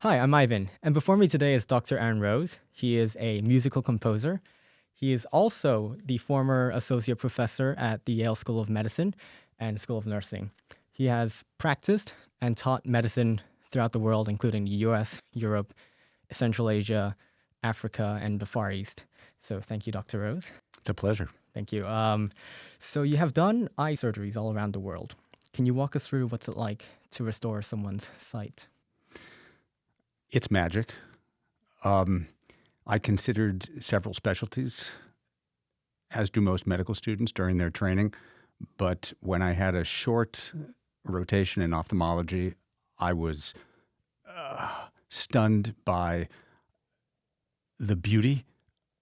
Hi, I'm Ivan, and before me today is Dr. Aron Rose. He is a musical composer. He is also the former associate professor at the Yale School of Medicine and School of Nursing. He has practiced and taught medicine throughout the world, including the US, Europe, Central Asia, Africa, and the Far East. So thank you, Dr. Rose. It's a pleasure. Thank you. So you have done eye surgeries all around the world. Can you walk us through what's it like to restore someone's sight? It's magic. I considered several specialties, as do most medical students during their training. But when I had a short rotation in ophthalmology, I was stunned by the beauty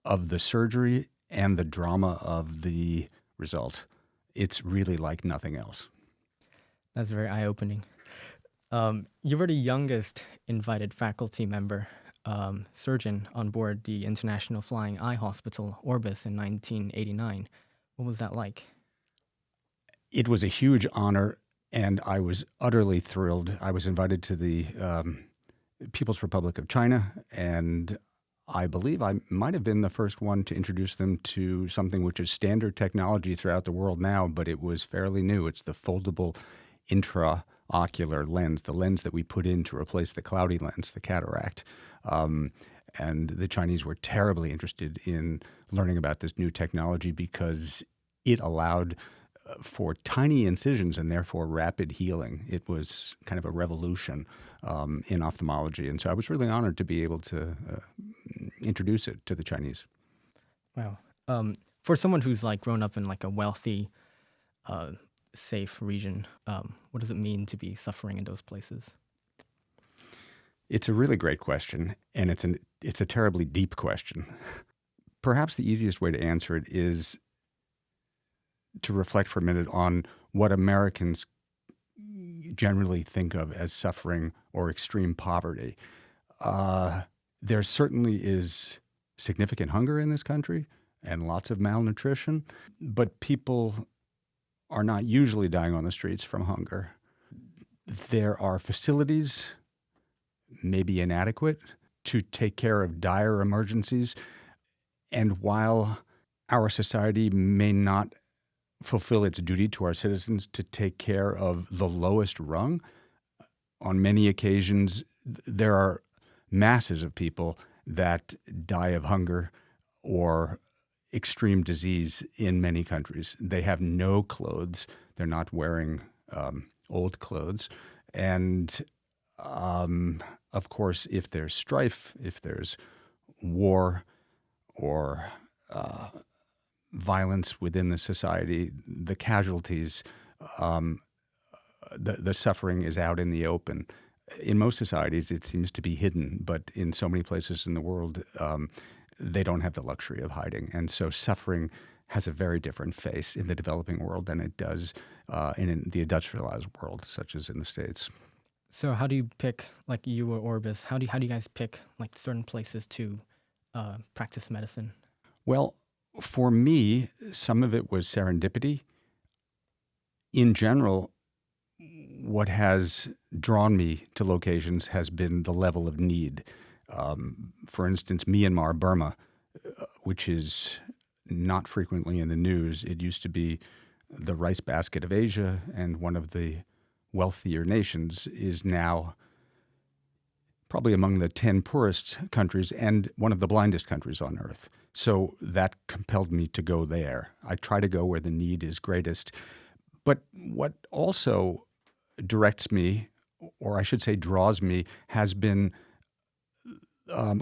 of the surgery and the drama of the result. It's really like nothing else. That's very eye-opening. You were the youngest invited faculty member surgeon on board the International Flying Eye Hospital Orbis in 1989. What was that like? It was a huge honor, and I was utterly thrilled. I was invited to the People's Republic of China, and I believe I might have been the first one to introduce them to something which is standard technology throughout the world now, but it was fairly new. It's the foldable intraocular lens, the lens that we put in to replace the cloudy lens, the cataract. And the Chinese were terribly interested in learning about this new technology because it allowed for tiny incisions and therefore rapid healing. It was kind of a revolution in ophthalmology. And so I was really honored to be able to introduce it to the Chinese. Wow. For someone who's like grown up in like a wealthy, safe region, what does it mean to be suffering in those places? It's a really great question, and it's a terribly deep question. Perhaps the easiest way to answer it is to reflect for a minute on what Americans generally think of as suffering or extreme poverty. There certainly is significant hunger in this country and lots of malnutrition, but people are not usually dying on the streets from hunger. There are facilities, maybe inadequate, to take care of dire emergencies. And while our society may not fulfill its duty to our citizens to take care of the lowest rung, on many occasions there are masses of people that die of hunger or extreme disease in many countries. They have no clothes. They're not wearing old clothes. And of course, if there's strife, if there's war or violence within the society, the casualties, the suffering is out in the open. In most societies, it seems to be hidden, but in so many places in the world, they don't have the luxury of hiding. And so suffering has a very different face in the developing world than it does in the industrialized world, such as in the States. So how do you pick, like you or Orbis, how do you guys pick like certain places to practice medicine? Well, for me, some of it was serendipity. In general, what has drawn me to locations has been the level of need. For instance, Myanmar, Burma, which is not frequently in the news. It used to be the rice basket of Asia and one of the wealthier nations, is now probably among the 10 poorest countries and one of the blindest countries on earth. So that compelled me to go there. I try to go where the need is greatest. But what also directs me, or I should say draws me, has been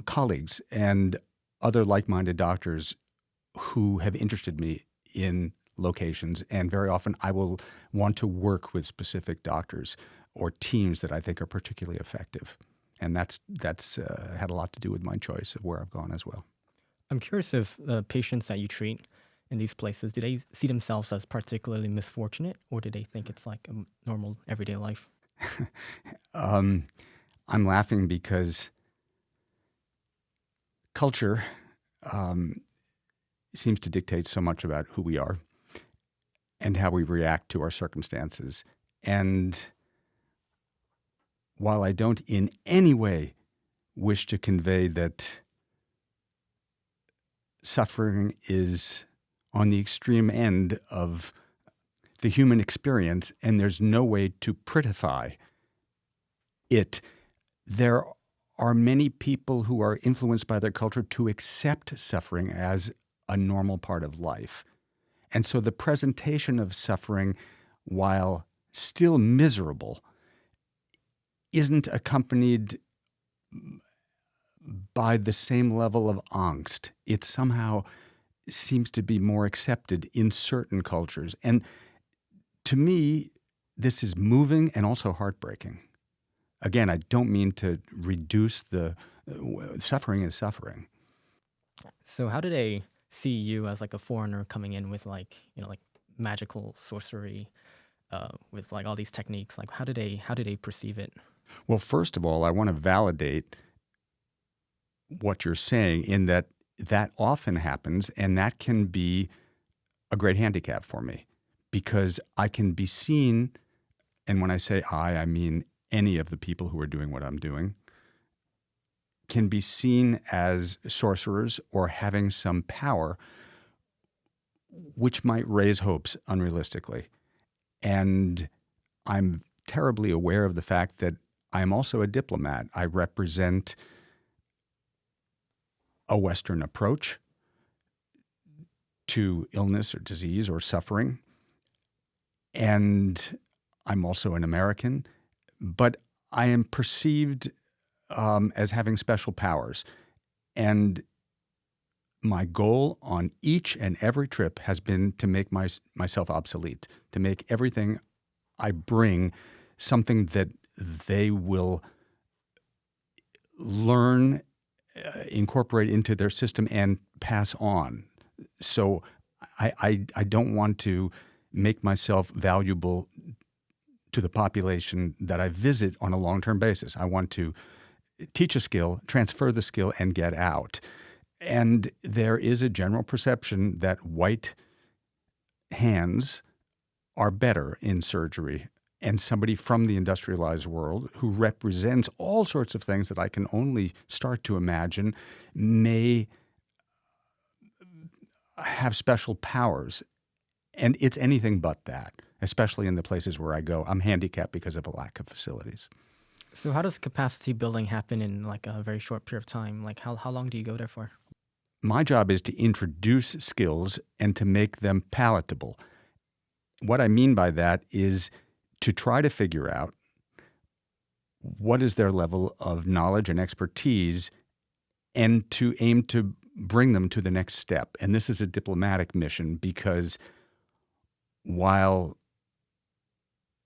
colleagues and other like-minded doctors who have interested me in locations. And very often I will want to work with specific doctors or teams that I think are particularly effective. And that's had a lot to do with my choice of where I've gone as well. I'm curious if the patients that you treat in these places, do they see themselves as particularly misfortunate, or do they think it's like a normal everyday life? I'm laughing because culture seems to dictate so much about who we are and how we react to our circumstances. And while I don't in any way wish to convey that suffering is on the extreme end of the human experience, and there's no way to prettify it. There are many people who are influenced by their culture to accept suffering as a normal part of life. And so the presentation of suffering, while still miserable, isn't accompanied by the same level of angst. It somehow seems to be more accepted in certain cultures. And to me, this is moving and also heartbreaking. Again, I don't mean to reduce the suffering is suffering. So how do they see you as like a foreigner coming in with like, like magical sorcery, with like all these techniques? Like how do they perceive it? Well, first of all, I want to validate what you're saying in that that often happens, and that can be a great handicap for me because I can be seen, and when I say I mean any of the people who are doing what I'm doing, can be seen as sorcerers or having some power which might raise hopes unrealistically. And I'm terribly aware of the fact that I'm also a diplomat. I represent a Western approach to illness or disease or suffering. And I'm also an American, but I am perceived as having special powers. And my goal on each and every trip has been to make myself obsolete, to make everything I bring something that they will learn, incorporate into their system, and pass on. So I don't want to make myself valuable to the population that I visit on a long-term basis. I want to teach a skill, transfer the skill, and get out. And there is a general perception that white hands are better in surgery. And somebody from the industrialized world who represents all sorts of things that I can only start to imagine may have special powers. And it's anything but that, especially in the places where I go. I'm handicapped because of a lack of facilities. So how does capacity building happen in like a very short period of time? Like how long do you go there for? My job is to introduce skills and to make them palatable. What I mean by that is to try to figure out what is their level of knowledge and expertise and to aim to bring them to the next step. And this is a diplomatic mission because while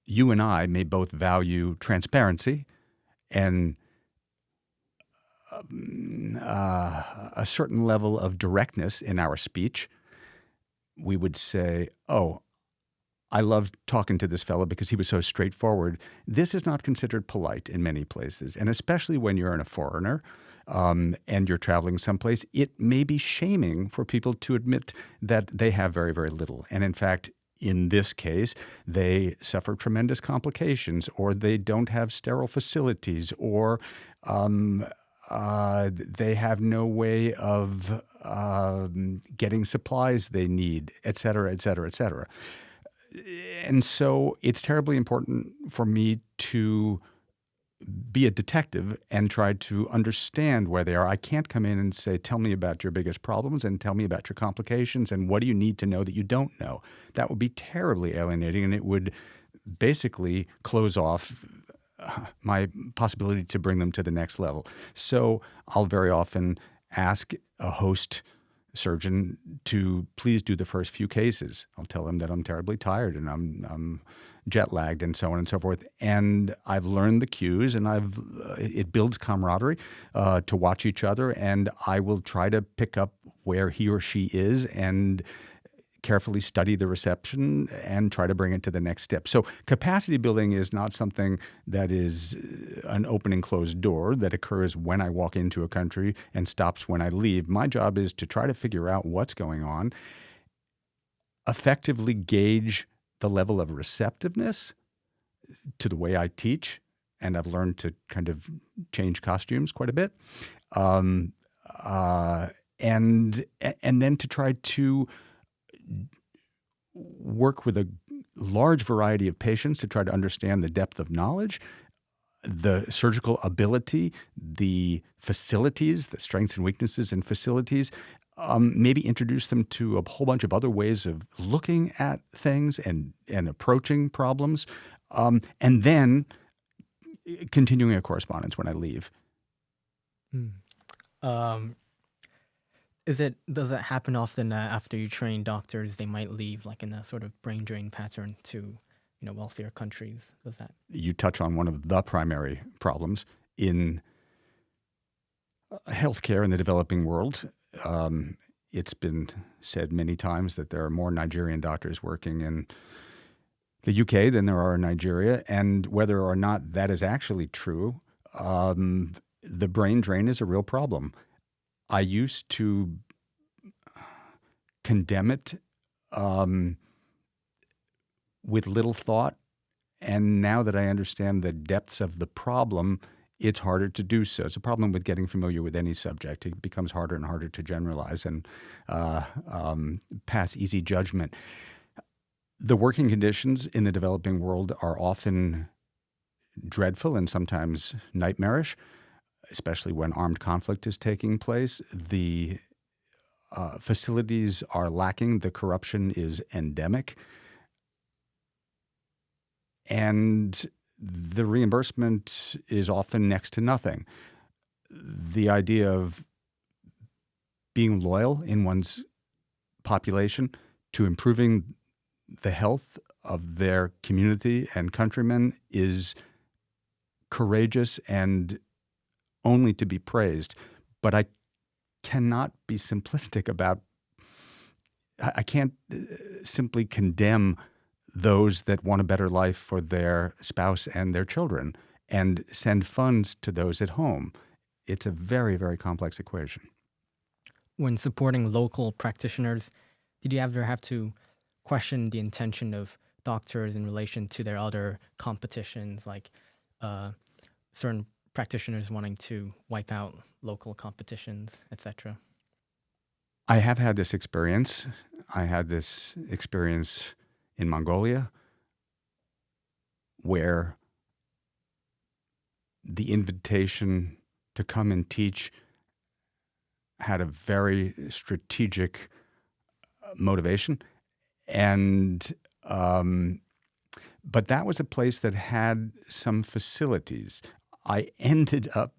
you and I may both value transparency and a certain level of directness in our speech, we would say, oh, I loved talking to this fellow because he was so straightforward. This is not considered polite in many places. And especially when you're a foreigner and you're traveling someplace, it may be shaming for people to admit that they have very, very little. And in fact, in this case, they suffer tremendous complications, or they don't have sterile facilities, or they have no way of getting supplies they need, et cetera, et cetera, et cetera. And so it's terribly important for me to be a detective and try to understand where they are. I can't come in and say, tell me about your biggest problems and tell me about your complications and what do you need to know that you don't know. That would be terribly alienating, and it would basically close off my possibility to bring them to the next level. So I'll very often ask a host surgeon to please do the first few cases. I'll tell them that I'm terribly tired and I'm jet lagged and so on and so forth. And I've learned the cues, and it builds camaraderie to watch each other. And I will try to pick up where he or she is and carefully study the reception and try to bring it to the next step. So capacity building is not something that is an open and closed door that occurs when I walk into a country and stops when I leave. My job is to try to figure out what's going on, effectively gauge the level of receptiveness to the way I teach and I've learned to kind of change costumes quite a bit. Um, and then to try to work with a large variety of patients to try to understand the depth of knowledge, the surgical ability, the facilities, the strengths and weaknesses in facilities, maybe introduce them to a whole bunch of other ways of looking at things and approaching problems, and then continuing a correspondence when I leave. Mm. Um, does it happen often after you train doctors, they might leave like in a sort of brain drain pattern to, wealthier countries? Does that? You touch on one of the primary problems in healthcare in the developing world. It's been said many times that there are more Nigerian doctors working in the UK than there are in Nigeria, and whether or not that is actually true, the brain drain is a real problem. I used to condemn it with little thought, and now that I understand the depths of the problem, it's harder to do so. It's a problem with getting familiar with any subject. It becomes harder and harder to generalize and pass easy judgment. The working conditions in the developing world are often dreadful and sometimes nightmarish, especially when armed conflict is taking place. The facilities are lacking. The corruption is endemic. And the reimbursement is often next to nothing. The idea of being loyal in one's population to improving the health of their community and countrymen is courageous and only to be praised. But I cannot be simplistic about, I can't simply condemn those that want a better life for their spouse and their children and send funds to those at home. It's a very, very complex equation. When supporting local practitioners, did you ever have to question the intention of doctors in relation to their other competitions, like certain practitioners wanting to wipe out local competitions, etc.? I have had this experience. I had this experience in Mongolia, where the invitation to come and teach had a very strategic motivation. And but that was a place that had some facilities. I ended up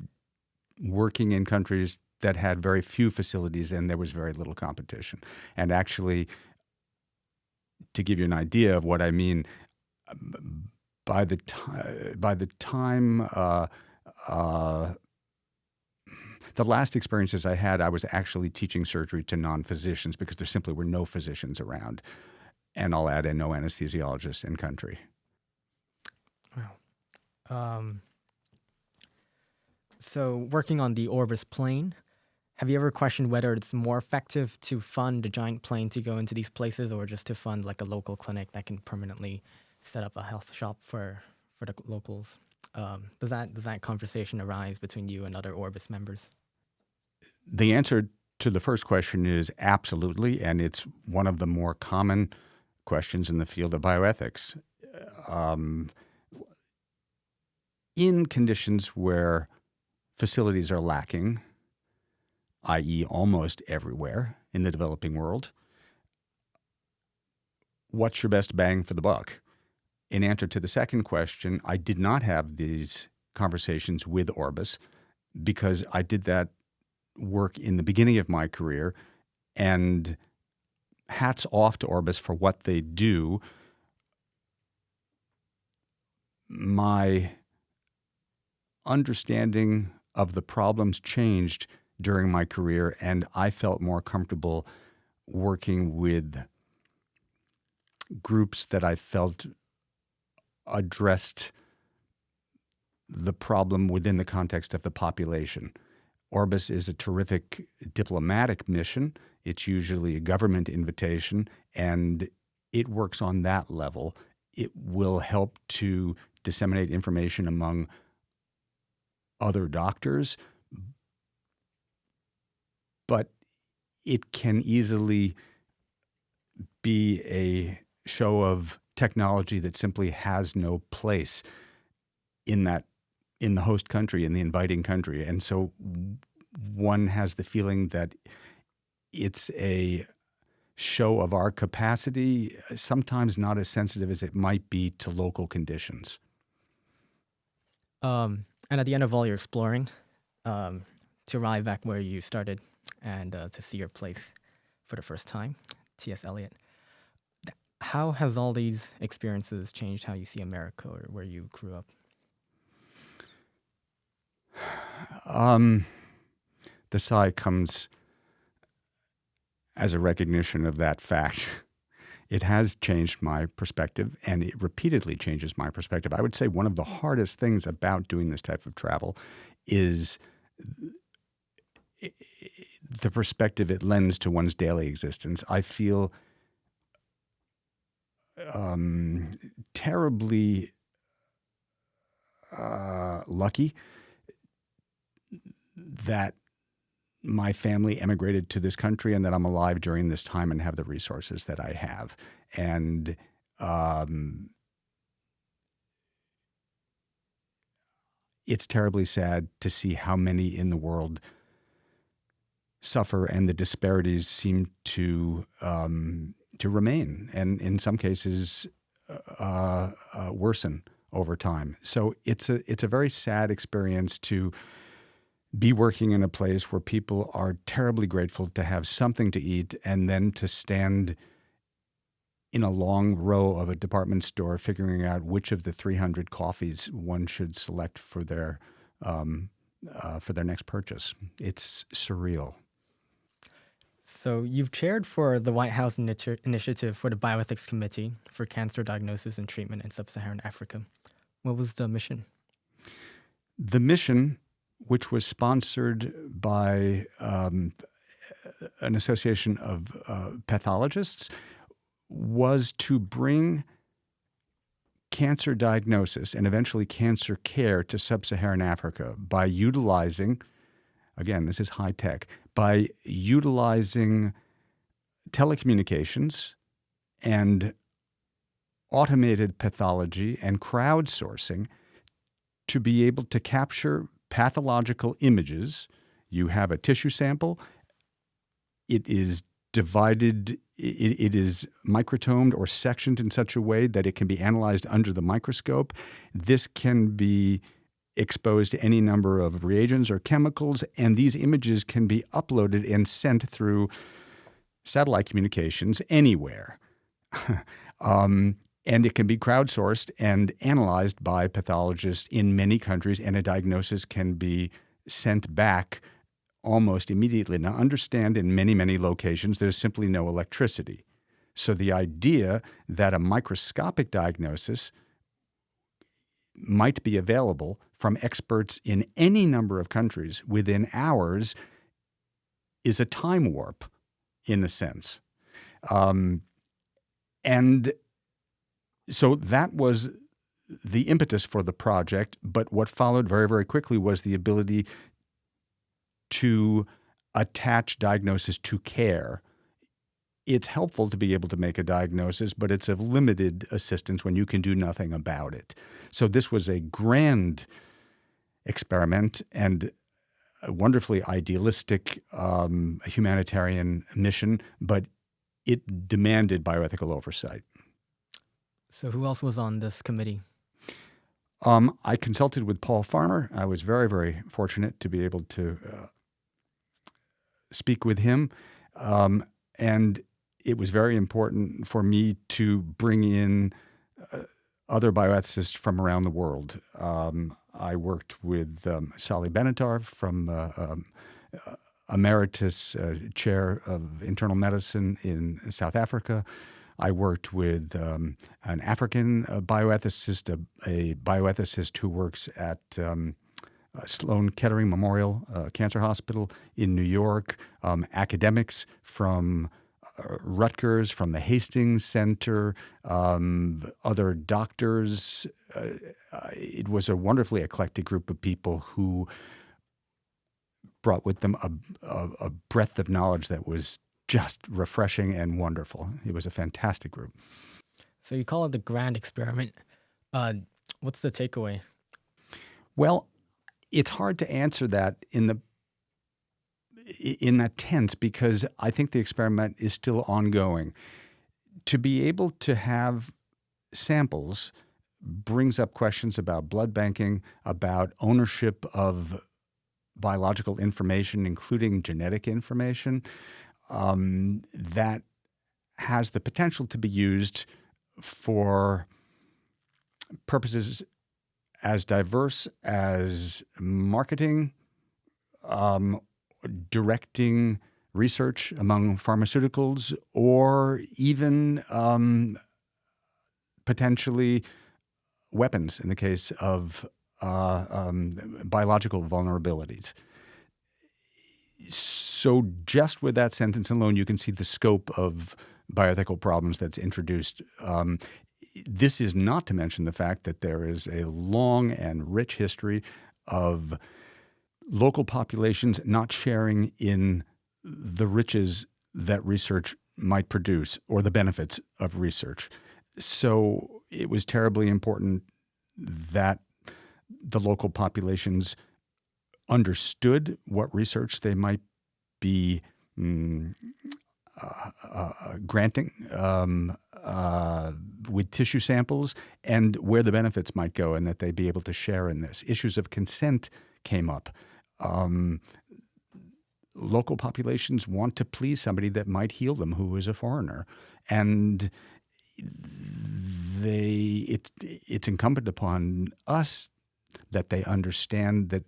working in countries that had very few facilities and there was very little competition. And actually, to give you an idea of what I mean, by the time the last experiences I had, I was actually teaching surgery to non-physicians because there simply were no physicians around. And I'll add in no anesthesiologists in country. Wow. So working on the Orbis plane, have you ever questioned whether it's more effective to fund a giant plane to go into these places or just to fund like a local clinic that can permanently set up a health shop for the locals? Does that conversation arise between you and other Orbis members? The answer to the first question is absolutely, and it's one of the more common questions in the field of bioethics. In conditions where facilities are lacking, i.e. almost everywhere in the developing world, what's your best bang for the buck? In answer to the second question, I did not have these conversations with Orbis because I did that work in the beginning of my career, and hats off to Orbis for what they do. My understanding of the problems changed during my career, and I felt more comfortable working with groups that I felt addressed the problem within the context of the population. Orbis is a terrific diplomatic mission. It's usually a government invitation, and it works on that level. It will help to disseminate information among other doctors, but it can easily be a show of technology that simply has no place in the host country, in the inviting country. And so one has the feeling that it's a show of our capacity, sometimes not as sensitive as it might be to local conditions. And at the end of all your exploring, to arrive back where you started and to see your place for the first time, T.S. Eliot, how has all these experiences changed how you see America or where you grew up? The sigh comes as a recognition of that fact. It has changed my perspective, and it repeatedly changes my perspective. I would say one of the hardest things about doing this type of travel is the perspective it lends to one's daily existence. I feel terribly lucky that my family emigrated to this country and that I'm alive during this time and have the resources that I have. And it's terribly sad to see how many in the world suffer, and the disparities seem to remain, and in some cases worsen over time. So it's a very sad experience to be working in a place where people are terribly grateful to have something to eat, and then to stand in a long row of a department store figuring out which of the 300 coffees one should select for their next purchase. It's surreal. So you've chaired for the White House Initiative for the Bioethics Committee for Cancer Diagnosis and Treatment in Sub-Saharan Africa. What was the mission? The mission, which was sponsored by an association of pathologists, was to bring cancer diagnosis and eventually cancer care to Sub-Saharan Africa by utilizing, again, this is high tech, by utilizing telecommunications and automated pathology and crowdsourcing to be able to capture pathological images. You have a tissue sample. It is divided, it is microtomed or sectioned in such a way that it can be analyzed under the microscope. This can be exposed to any number of reagents or chemicals, and these images can be uploaded and sent through satellite communications anywhere. And it can be crowdsourced and analyzed by pathologists in many countries, and a diagnosis can be sent back almost immediately. Now, understand, in many, many locations, there's simply no electricity. So the idea that a microscopic diagnosis might be available from experts in any number of countries within hours is a time warp, in a sense. And so that was the impetus for the project, but what followed very, very quickly was the ability to attach diagnosis to care. It's helpful to be able to make a diagnosis, but it's of limited assistance when you can do nothing about it. So this was a grand experiment and a wonderfully idealistic humanitarian mission, but it demanded bioethical oversight. So who else was on this committee? I consulted with Paul Farmer. I was very, very fortunate to be able to speak with him. And it was very important for me to bring in other bioethicists from around the world. I worked with Sally Benatar from Emeritus Chair of Internal Medicine in South Africa. I worked with an African bioethicist, a bioethicist who works at Sloan Kettering Memorial Cancer Hospital in New York, academics from Rutgers, from the Hastings Center, other doctors. It was a wonderfully eclectic group of people who brought with them a breadth of knowledge that was just refreshing and wonderful. It was a fantastic group. So you call it the grand experiment. Uh, what's the takeaway? Well, it's hard to answer that in that tense because I think the experiment is still ongoing. To be able to have samples brings up questions about blood banking, about ownership of biological information, including genetic information, that has the potential to be used for purposes as diverse as marketing, directing research among pharmaceuticals, or even potentially weapons in the case of biological vulnerabilities. So just with that sentence alone, you can see the scope of bioethical problems that's introduced. This is not to mention the fact that there is a long and rich history of local populations not sharing in the riches that research might produce or the benefits of research. So it was terribly important that the local populations understood what research they might be granting with tissue samples and where the benefits might go, and that they be able to share in this. Issues of consent came up. Local populations want to please somebody that might heal them who is a foreigner, and it's incumbent upon us that they understand that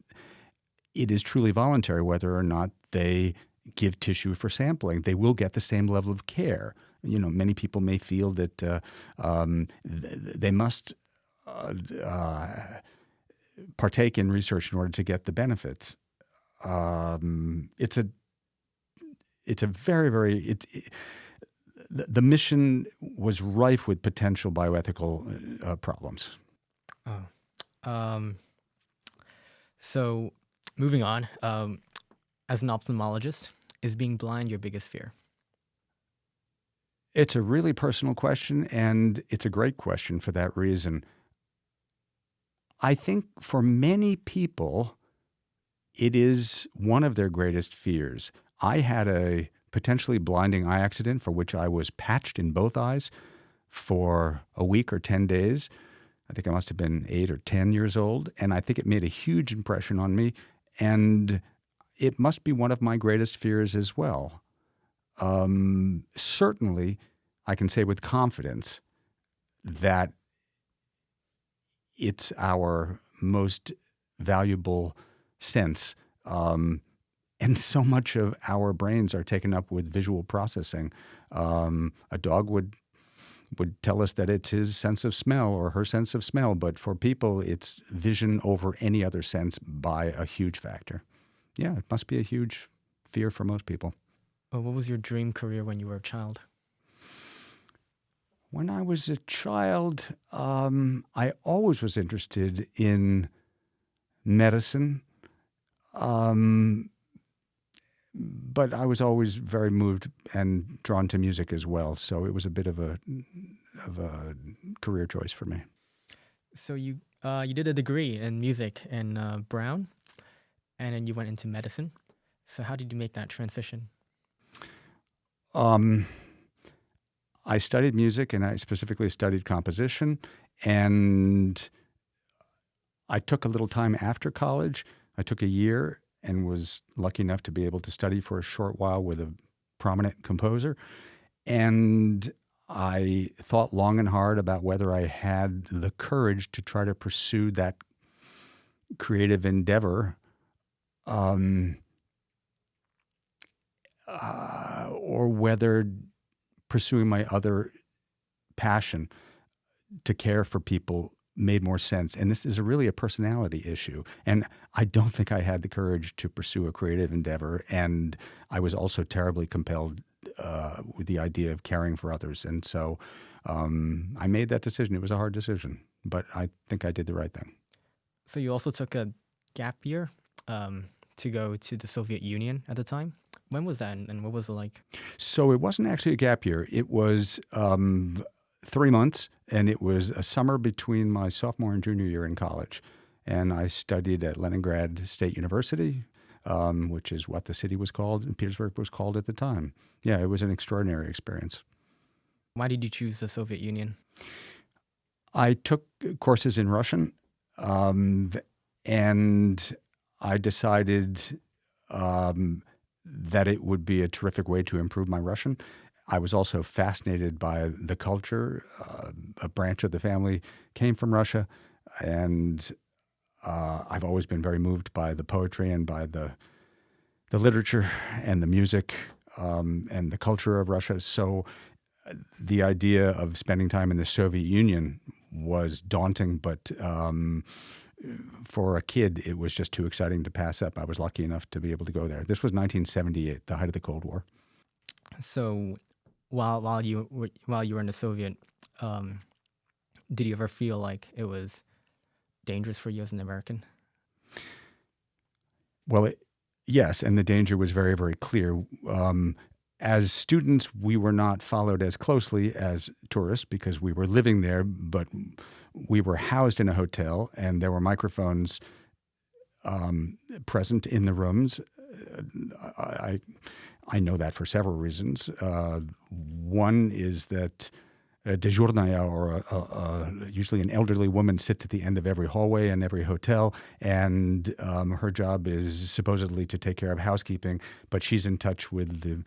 it is truly voluntary whether or not they give tissue for sampling. They will get the same level of care. Many people may feel that they must partake in research in order to get the benefits. It's a very, very the mission was rife with potential bioethical problems. So moving on, as an ophthalmologist, is being blind your biggest fear? It's a really personal question, and it's a great question for that reason. I think for many people, it is one of their greatest fears. I had a potentially blinding eye accident for which I was patched in both eyes for a week or 10 days. I think I must have been 8 or 10 years old, and I think it made a huge impression on me, and it must be one of my greatest fears as well. Certainly, I can say with confidence that it's our most valuable sense. And so much of our brains are taken up with visual processing. A dog would tell us that it's his sense of smell or her sense of smell, but for people, it's vision over any other sense by a huge factor. Yeah, it must be a huge fear for most people. What was your dream career when you were a child? When I was a child, I always was interested in medicine, but I was always very moved and drawn to music as well. So it was a bit of a career choice for me. So you did a degree in music in Brown, and then you went into medicine. So how did you make that transition? I studied music, and I specifically studied composition, and I took a little time after college. I took a year and was lucky enough to be able to study for a short while with a prominent composer. And I thought long and hard about whether I had the courage to try to pursue that creative endeavor, or whether pursuing my other passion to care for people made more sense. And this is really a personality issue. And I don't think I had the courage to pursue a creative endeavor. And I was also terribly compelled with the idea of caring for others. And so I made that decision. It was a hard decision, but I think I did the right thing. So you also took a gap year to go to the Soviet Union at the time. When was that, and what was it like? So it wasn't actually a gap year. It was 3 months, and it was a summer between my sophomore and junior year in college. And I studied at Leningrad State University, which is what the city was called, and Petersburg was called at the time. Yeah, it was an extraordinary experience. Why did you choose the Soviet Union? I took courses in Russian, and I decided that it would be a terrific way to improve my Russian. I was also fascinated by the culture. A branch of the family came from Russia, and I've always been very moved by the poetry and by the literature and the music and the culture of Russia. So the idea of spending time in the Soviet Union was daunting, but for a kid, it was just too exciting to pass up. I was lucky enough to be able to go there. This was 1978, the height of the Cold War. So while you were in the Soviet, did you ever feel like it was dangerous for you as an American? Well, yes, and the danger was very, very clear. As students, we were not followed as closely as tourists because we were living there, but we were housed in a hotel, and there were microphones present in the rooms. I know that for several reasons. One is that a dежурная, or usually an elderly woman, sits at the end of every hallway in every hotel, and her job is supposedly to take care of housekeeping, but she's in touch with the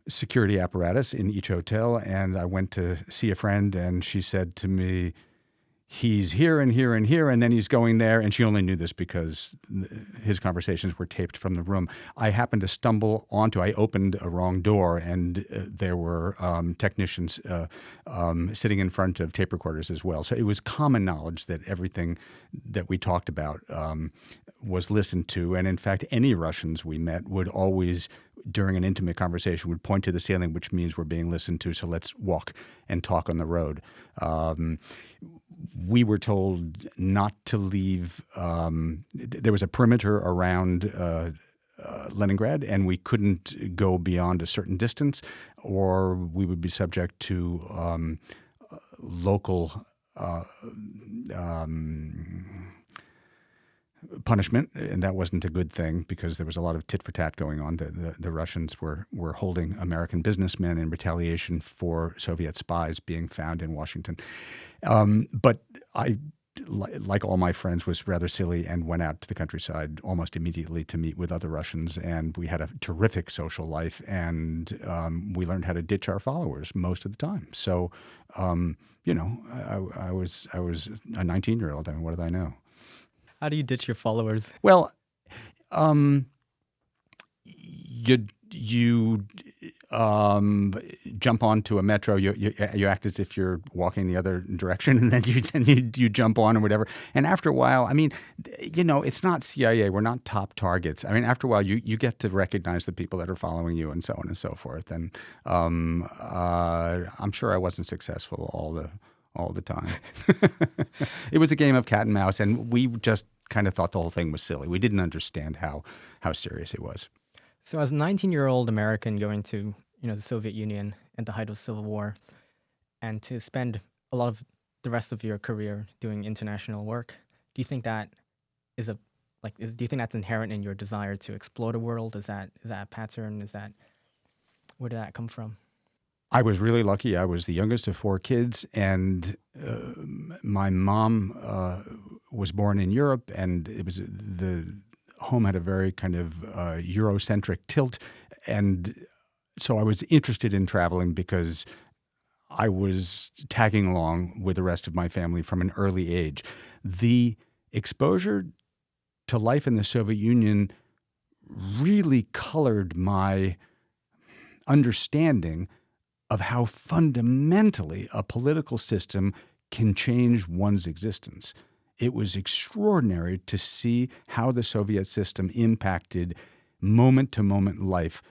security apparatus in each hotel. And I went to see a friend, and she said to me, he's here and here and here, and then he's going there. And she only knew this because his conversations were taped from the room. I happened to I opened a wrong door, and there were technicians sitting in front of tape recorders as well. So it was common knowledge that everything that we talked about was listened to. And in fact, any Russians we met would always, during an intimate conversation, would point to the ceiling, which means we're being listened to, so let's walk and talk on the road. We were told not to leave. There was a perimeter around Leningrad, and we couldn't go beyond a certain distance, or we would be subject to local punishment, and that wasn't a good thing because there was a lot of tit for tat going on. The Russians were holding American businessmen in retaliation for Soviet spies being found in Washington. But I, like all my friends, was rather silly and went out to the countryside almost immediately to meet with other Russians, and we had a terrific social life, and we learned how to ditch our followers most of the time. So, I was a 19-year-old. I mean, what did I know? How do you ditch your followers? Well, you jump onto a metro. You act as if you're walking the other direction, and then you jump on or whatever. And after a while, I mean, it's not CIA. We're not top targets. I mean, after a while, you get to recognize the people that are following you, and so on and so forth. And I'm sure I wasn't successful all the time. It was a game of cat and mouse, and we just kind of thought the whole thing was silly. We didn't understand how serious it was. So as a 19-year-old American going to the Soviet Union at the height of the Civil War, and to spend a lot of the rest of your career doing international work, do you think that is do you think that's inherent in your desire to explore the world? Is that a pattern? Where did that come from? I was really lucky. I was the youngest of 4 kids, and my mom was born in Europe, and the home had a very kind of Eurocentric tilt, and so I was interested in traveling because I was tagging along with the rest of my family from an early age. The exposure to life in the Soviet Union really colored my understanding of how fundamentally a political system can change one's existence. It was extraordinary to see how the Soviet system impacted moment-to-moment life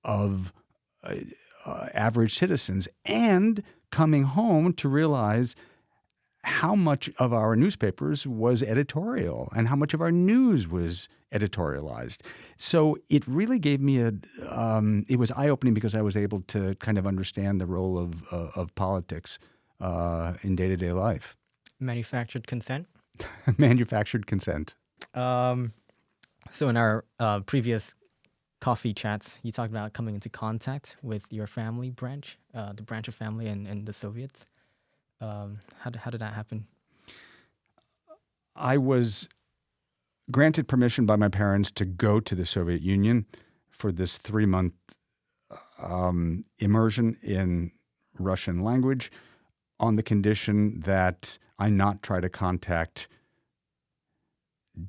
of average citizens, and coming home to realize how much of our newspapers was editorial and how much of our news was editorialized. So it really gave me it was eye-opening because I was able to kind of understand the role of politics in day-to-day life. Manufactured consent. Manufactured consent. So in our previous coffee chats, you talked about coming into contact with your family branch, the branch of family in the Soviets. How did that happen? I was granted permission by my parents to go to the Soviet Union for this 3-month immersion in Russian language on the condition that I not try to contact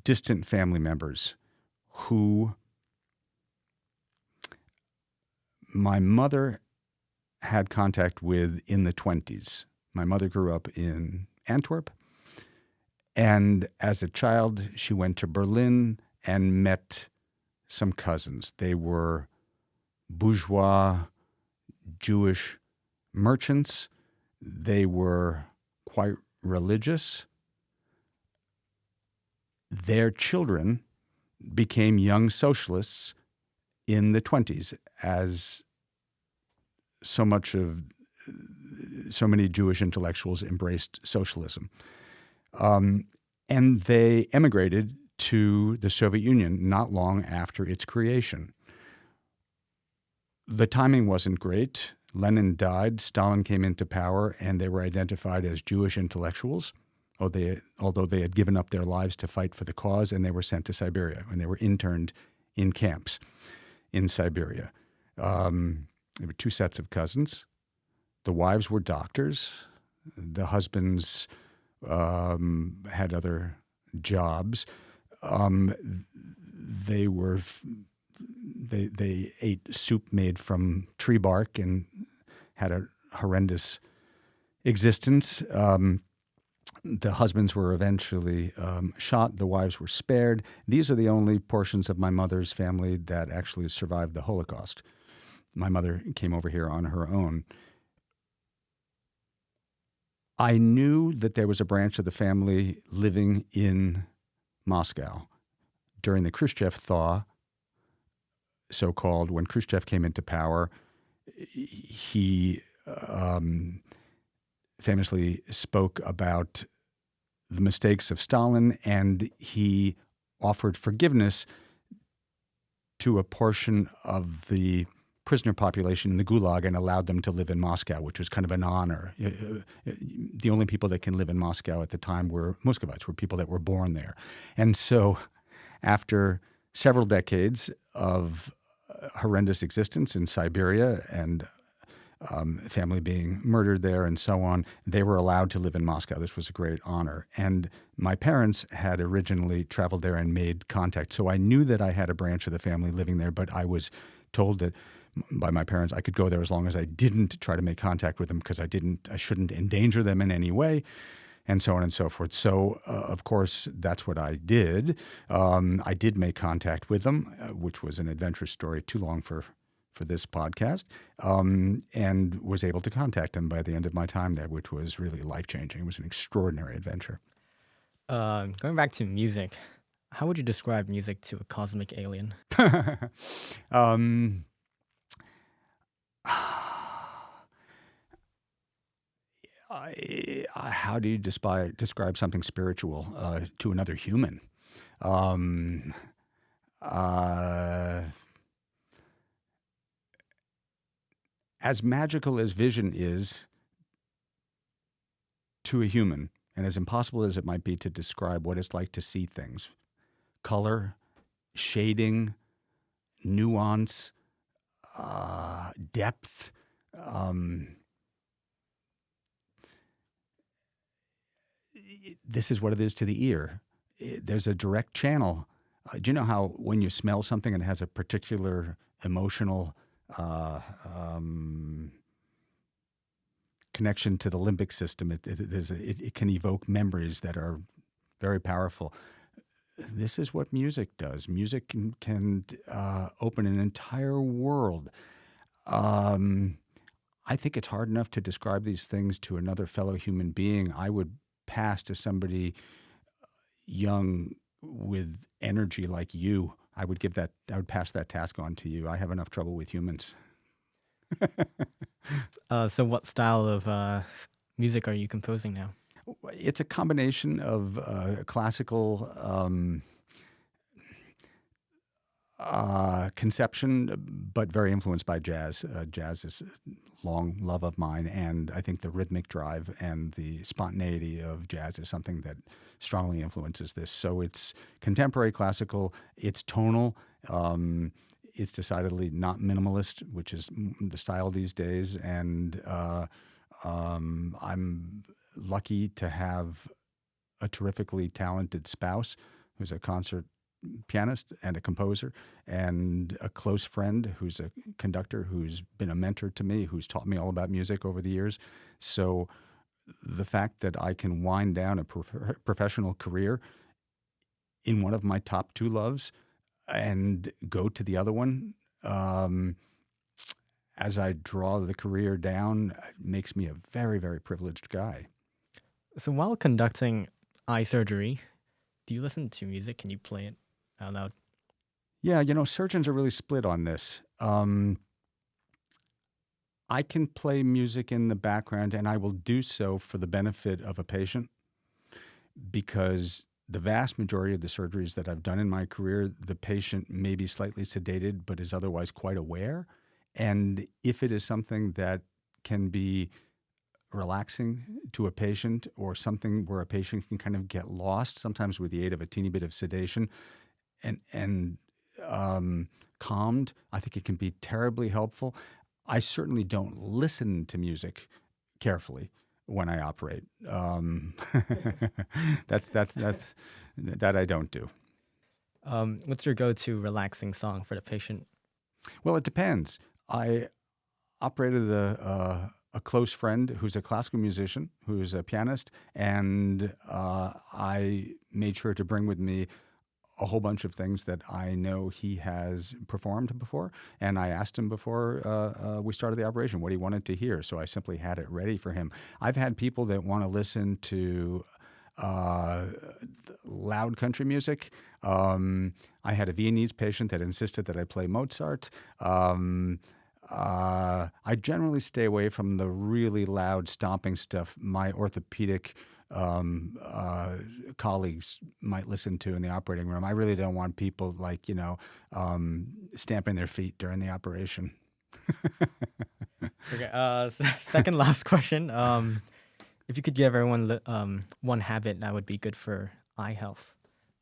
distant family members who my mother had contact with in the 1920s. My mother grew up in Antwerp, and as a child, she went to Berlin and met some cousins. They were bourgeois Jewish merchants. They were quite religious. Their children became young socialists in the 1920s, as so many Jewish intellectuals embraced socialism. And they emigrated to the Soviet Union not long after its creation. The timing wasn't great. Lenin died, Stalin came into power, and they were identified as Jewish intellectuals, although they had given up their lives to fight for the cause, and they were sent to Siberia, and they were interned in camps in Siberia. There were 2 sets of cousins. The wives were doctors. The husbands had other jobs. They ate soup made from tree bark and had a horrendous existence. The husbands were eventually shot. The wives were spared. These are the only portions of my mother's family that actually survived the Holocaust. My mother came over here on her own. I knew that there was a branch of the family living in Moscow during the Khrushchev thaw, so-called. When Khrushchev came into power, he famously spoke about the mistakes of Stalin, and he offered forgiveness to a portion of the prisoner population in the Gulag and allowed them to live in Moscow, which was kind of an honor. The only people that can live in Moscow at the time were Muscovites, were people that were born there. And so after several decades of horrendous existence in Siberia and family being murdered there and so on, they were allowed to live in Moscow. This was a great honor. And my parents had originally traveled there and made contact. So I knew that I had a branch of the family living there, but I was told that by my parents I could go there as long as I didn't try to make contact with them, because I shouldn't endanger them in any way, and so on and so forth. So, of course, that's what I did. I did make contact with them, which was an adventure story too long for this podcast, and was able to contact them by the end of my time there, which was really life-changing. It was an extraordinary adventure. Going back to music, how would you describe music to a cosmic alien? How do you describe something spiritual to another human? As magical as vision is to a human, and as impossible as it might be to describe what it's like to see things, color, shading, nuance, depth, this is what it is to the ear. There's a direct channel. Do you know how when you smell something and it has a particular emotional connection to the limbic system, it can evoke memories that are very powerful. This is what music does. Music can open an entire world. Um, I think it's hard enough to describe these things to another fellow human being. I would pass to somebody young with energy like you. I would pass that task on to you. I have enough trouble with humans. So what style of music are you composing now? It's a combination of classical conception, but very influenced by jazz. Jazz is a long love of mine, and I think the rhythmic drive and the spontaneity of jazz is something that strongly influences this. So it's contemporary classical, it's tonal, it's decidedly not minimalist, which is the style these days, and I'm lucky to have a terrifically talented spouse who's a concert pianist and a composer, and a close friend who's a conductor, who's been a mentor to me, who's taught me all about music over the years. So the fact that I can wind down a professional career in one of my top two loves and go to the other one, as I draw the career down, makes me a very, very privileged guy. So while conducting eye surgery, do you listen to music? Can you play it out loud? Yeah, surgeons are really split on this. I can play music in the background, and I will do so for the benefit of a patient, because the vast majority of the surgeries that I've done in my career, the patient may be slightly sedated but is otherwise quite aware. And if it is something that can be relaxing to a patient, or something where a patient can kind of get lost, sometimes with the aid of a teeny bit of sedation, and calmed, I think it can be terribly helpful. I certainly don't listen to music carefully when I operate. That I don't do. What's your go-to relaxing song for the patient? Well, it depends. I operated a close friend who's a classical musician, who's a pianist, and I made sure to bring with me a whole bunch of things that I know he has performed before. And I asked him before we started the operation what he wanted to hear. So I simply had it ready for him. I've had people that want to listen to loud country music. I had a Viennese patient that insisted that I play Mozart. I generally stay away from the really loud stomping stuff my orthopedic colleagues might listen to in the operating room. I really don't want people stamping their feet during the operation. Okay. Second last question. If you could give everyone one habit that would be good for eye health,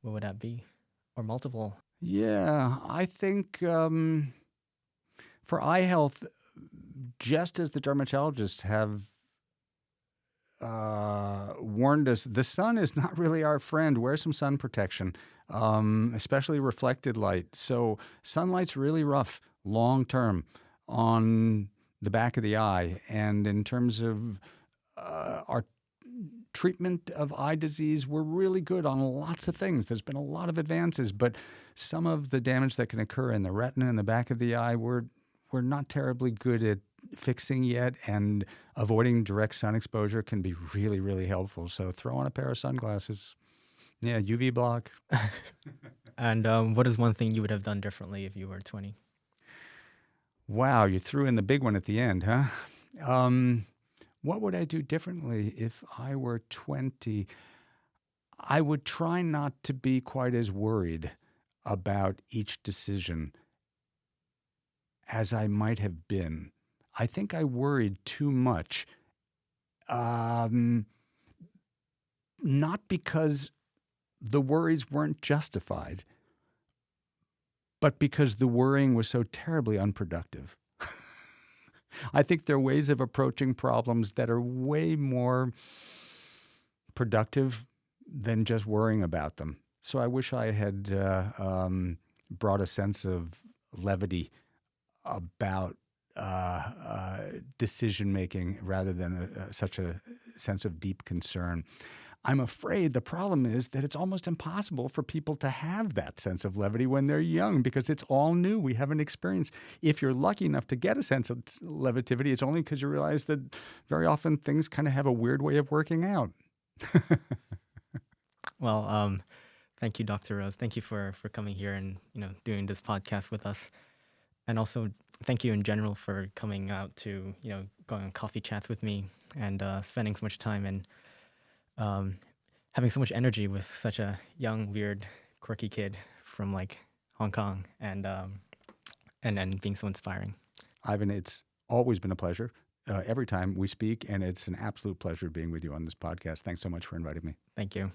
what would that be? Or multiple? Yeah, I think for eye health, just as the dermatologists have warned us, the sun is not really our friend. Wear some sun protection, especially reflected light. So sunlight's really rough long term on the back of the eye. And in terms of our treatment of eye disease, we're really good on lots of things. There's been a lot of advances, but some of the damage that can occur in the retina and the back of the eye, we're not terribly good at fixing yet, and avoiding direct sun exposure can be really, really helpful. So throw on a pair of sunglasses. Yeah, UV block. And what is one thing you would have done differently if you were 20? Wow, you threw in the big one at the end, huh? What would I do differently if I were 20? I would try not to be quite as worried about each decision as I might have been. I think I worried too much. Not because the worries weren't justified, but because the worrying was so terribly unproductive. I think there are ways of approaching problems that are way more productive than just worrying about them. So I wish I had brought a sense of levity about decision making, rather than such a sense of deep concern. I'm afraid the problem is that it's almost impossible for people to have that sense of levity when they're young because it's all new. We haven't experienced. If you're lucky enough to get a sense of levitivity, it's only because you realize that very often things kind of have a weird way of working out. Well, thank you, Dr. Rose. Thank you for coming here and doing this podcast with us, and also thank you in general for coming out to going on coffee chats with me and spending so much time and having so much energy with such a young, weird, quirky kid from like Hong Kong, and being so inspiring. Ivan, it's always been a pleasure. Every time we speak, and it's an absolute pleasure being with you on this podcast. Thanks so much for inviting me. Thank you.